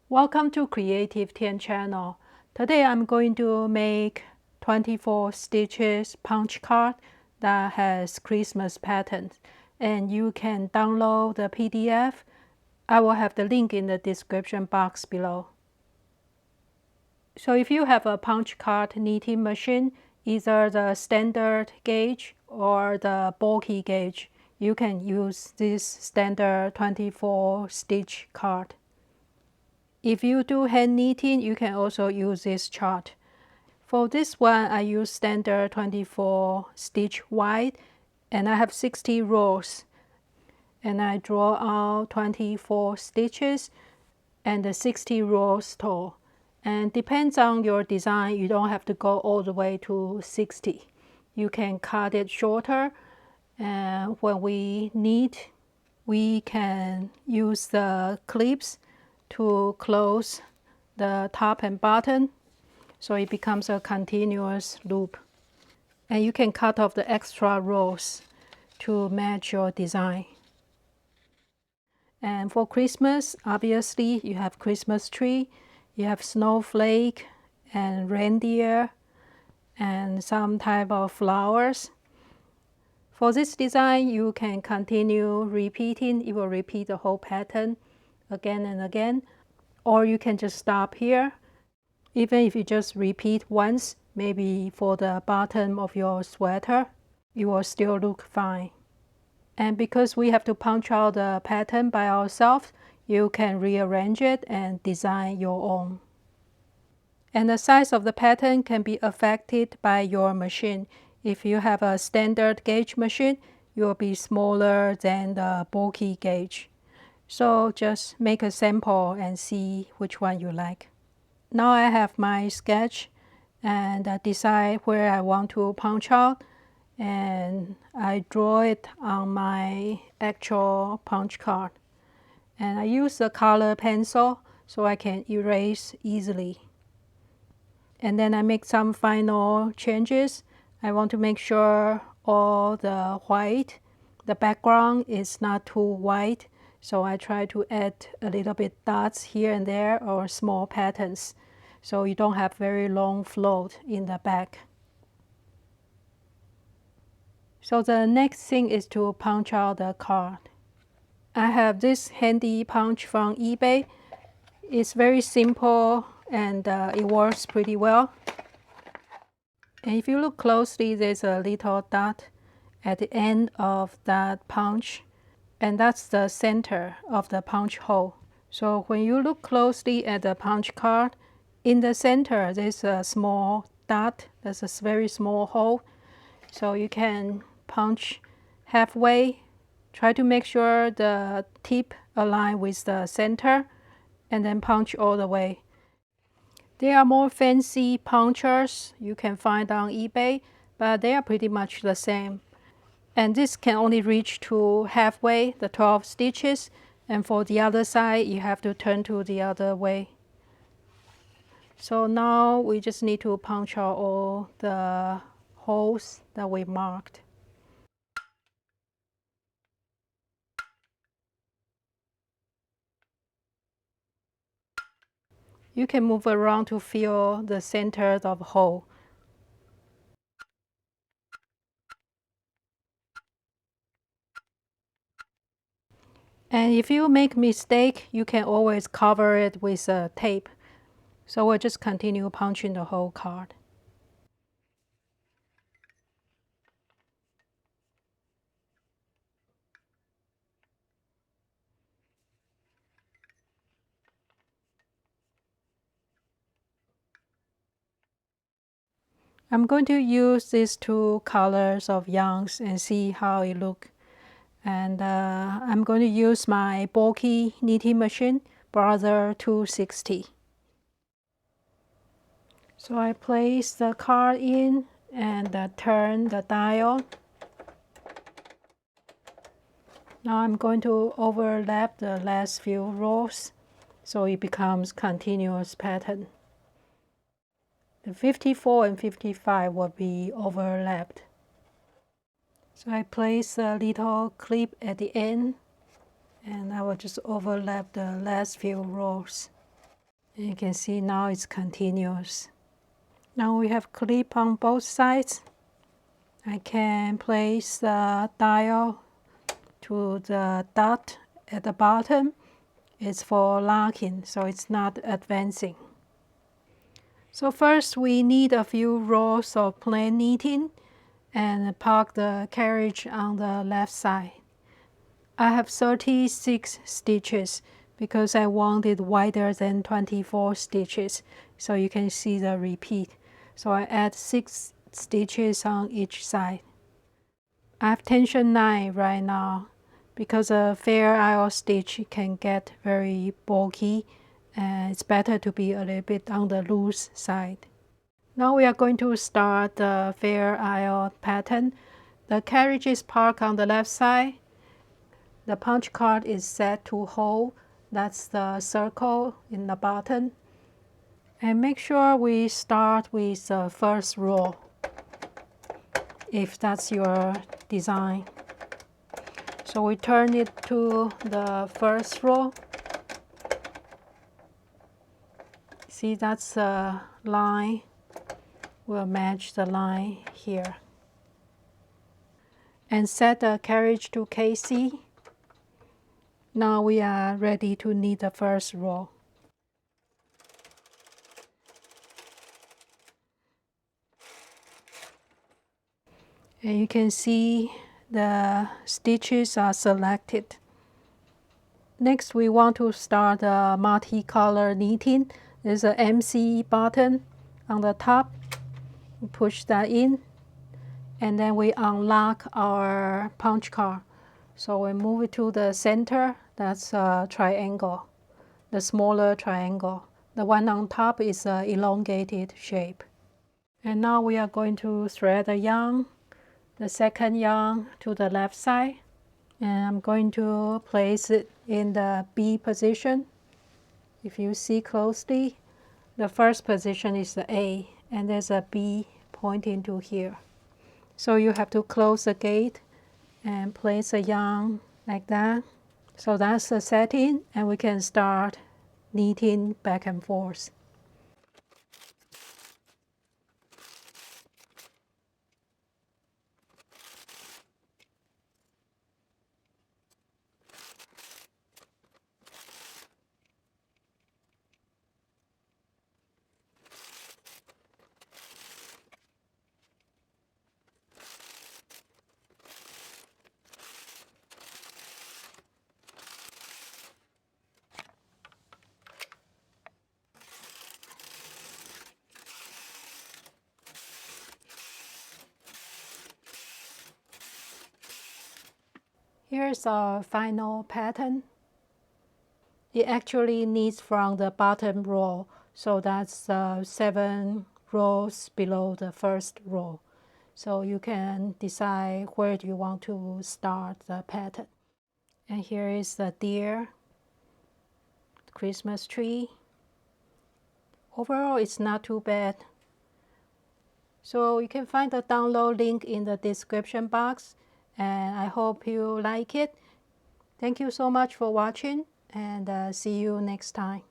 Welcome to Creative Tien channel. Today I'm going to make 24 stitches punch card that has Christmas patterns, and you can download the PDF. I will have the link in the description box below. So if you have a punch card knitting machine, either the standard gauge or the bulky gauge, you can use this standard 24 stitch card. If you do hand knitting, you can also use this chart. For this one, I use standard 24 stitch wide, and I have 60 rows. And I draw out 24 stitches and 60 rows tall. And depends on your design, you don't have to go all the way to 60. You can cut it shorter, and when we knit, we can use the clips to close the top and bottom, so it becomes a continuous loop. And you can cut off the extra rows to match your design. And for Christmas, obviously you have Christmas tree, you have snowflake and reindeer and some type of flowers. For this design, you can continue repeating. It will repeat the whole pattern again and again, or you can just stop here. Even if you just repeat once, maybe for the bottom of your sweater, it will still look fine. And because we have to punch out the pattern by ourselves, you can rearrange it and design your own. And the size of the pattern can be affected by your machine. If you have a standard gauge machine, it will be smaller than the bulky gauge. So just make a sample and see which one you like. Now I have my sketch, and I decide where I want to punch out, and I draw it on my actual punch card. And I use a color pencil so I can erase easily. And then I make some final changes. I want to make sure all the white, the background is not too white, so I try to add a little bit dots here and there or small patterns, so you don't have very long float in the back. So the next thing is to punch out the card. I have this handy punch from eBay. It's very simple and it works pretty well. And if you look closely, there's a little dot at the end of that punch, and that's the center of the punch hole. So when you look closely at the punch card, in the center there's a small dot, that's a very small hole. So you can punch halfway, try to make sure the tip align with the center, and then punch all the way. There are more fancy punchers you can find on eBay, but they are pretty much the same. And this can only reach to halfway, the 12 stitches, and for the other side you have to turn to the other way. So now we just need to punch out all the holes that we marked. You can move around to feel the center of the hole. And if you make mistake, you can always cover it with a tape. So we'll just continue punching the whole card. I'm going to use these two colors of yarns and see how it looks. And I'm going to use my bulky knitting machine, Brother 260. So I place the card in and turn the dial. Now I'm going to overlap the last few rows so it becomes continuous pattern. The 54 and 55 will be overlapped. So I place a little clip at the end, and I will just overlap the last few rows. You can see now it's continuous. Now we have clip on both sides. I can place the dial to the dot at the bottom. It's for locking, so it's not advancing. So first we need a few rows of plain knitting and park the carriage on the left side. I have 36 stitches because I want it wider than 24 stitches, so you can see the repeat. So I add 6 stitches on each side. I have tension 9 right now because a fair isle stitch can get very bulky, and it's better to be a little bit on the loose side. Now we are going to start the fair isle pattern. The carriage is parked on the left side. The punch card is set to hold. That's the circle in the bottom. And make sure we start with the first row, if that's your design. So we turn it to the first row. See, that's the line. We'll match the line here. And set the carriage to KC. Now we are ready to knit the first row. And you can see the stitches are selected. Next, we want to start a multicolor knitting. There's an MC button on the top. We push that in, and then we unlock our punch card. So we move it to the center. That's a triangle, the smaller triangle. The one on top is an elongated shape. And now we are going to thread the yarn, the second yarn to the left side. And I'm going to place it in the B position. If you see closely, the first position is the A, and there's a B pointing to here. So you have to close the gate and place a yarn like that. So that's the setting, and we can start knitting back and forth. Here's our final pattern. It actually knits from the bottom row, so that's 7 rows below the first row. So you can decide where do you want to start the pattern. And here is the deer, Christmas tree. Overall, it's not too bad. So you can find the download link in the description box, and I hope you like it. Thank you so much for watching, and see you next time.